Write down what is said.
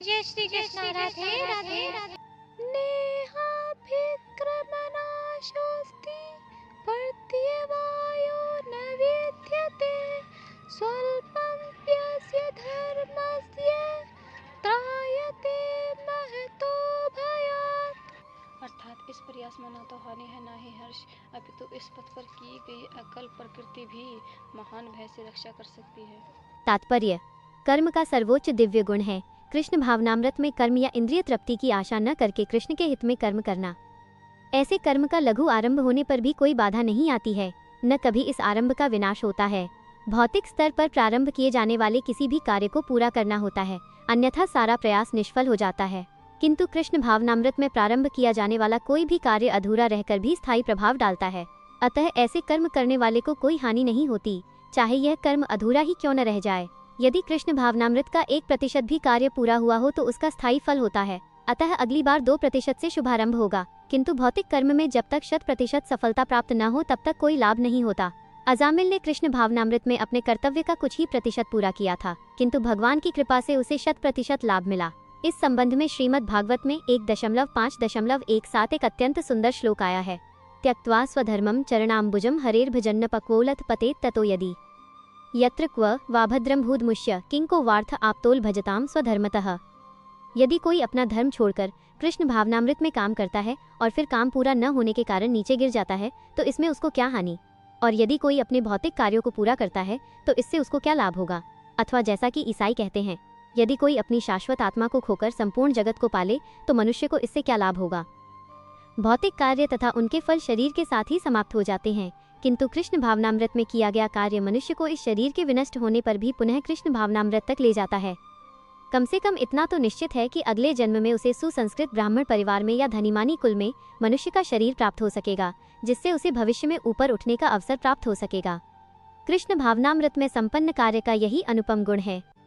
जय श्री कृष्ण। राधे राधे राधे। नेहाभिक्रमनाशोऽस्ति पर्त्यवायो न विद्यते स्वल्पं प्यस्य धर्मस्य त्रायते महतो भयात्। अर्थात इस प्रयास में न तो हानि है न ही हर्ष, अपितु इस पथ पर की गई अकल प्रकृति भी महान भय से रक्षा कर सकती है। तात्पर्य: कर्म का सर्वोच्च दिव्य गुण है कृष्ण भावनामृत में कर्म या इंद्रिय तृप्ति की आशा न करके कृष्ण के हित में कर्म करना। ऐसे कर्म का लघु आरंभ होने पर भी कोई बाधा नहीं आती है, न कभी इस आरंभ का विनाश होता है। भौतिक स्तर पर प्रारंभ किए जाने वाले किसी भी कार्य को पूरा करना होता है, अन्यथा सारा प्रयास निष्फल हो जाता है। किंतु कृष्ण भावनामृत में प्रारंभ किया जाने वाला कोई भी कार्य अधूरा रहकर भी स्थायी प्रभाव डालता है। अतः ऐसे कर्म करने वाले को कोई हानि नहीं होती, चाहे यह कर्म अधूरा ही क्यों न रह जाए। यदि कृष्ण भावनामृत का 1% भी कार्य पूरा हुआ हो तो उसका स्थायी फल होता है, अतः अगली बार 2% से शुभारंभ होगा। किंतु भौतिक कर्म में जब तक 100% सफलता प्राप्त न हो तब तक कोई लाभ नहीं होता। अजामिल ने कृष्ण भावनामृत में अपने कर्तव्य का कुछ ही प्रतिशत पूरा किया था, किंतु भगवान की कृपा से उसे 100% लाभ मिला। इस संबंध में श्रीमद् भागवत में 1.5.17 एक अत्यंत सुंदर श्लोक आया है। त्यक्त्वा स्वधर्मं चरणाम्बुजं हरेर्भजन्न पक्वोलथ पतेत् ततो यदि यत्र क्व वा भद्रं भूदमुष्य किंको वार्थ आप्तोल भजताम स्वधर्मतः। यदि कोई अपना धर्म छोड़कर कृष्ण भावनामृत में काम करता है और फिर काम पूरा न होने के कारण नीचे गिर जाता है तो इसमें उसको क्या हानि, और यदि कोई अपने भौतिक कार्यों को पूरा करता है तो इससे उसको क्या लाभ होगा। अथवा जैसा कि ईसाई कहते हैं, यदि कोई अपनी शाश्वत आत्मा को खोकर संपूर्ण जगत को पाले तो मनुष्य को इससे क्या लाभ होगा। भौतिक कार्य तथा उनके फल शरीर के साथ ही समाप्त हो जाते हैं, किंतु कृष्ण भावनामृत में किया गया कार्य मनुष्य को इस शरीर के विनष्ट होने पर भी पुनः कृष्ण भावनामृत तक ले जाता है। कम से कम इतना तो निश्चित है कि अगले जन्म में उसे सुसंस्कृत ब्राह्मण परिवार में या धनीमानी कुल में मनुष्य का शरीर प्राप्त हो सकेगा, जिससे उसे भविष्य में ऊपर उठने का अवसर प्राप्त हो सकेगा। कृष्ण भावनामृत में संपन्न कार्य का यही अनुपम गुण है।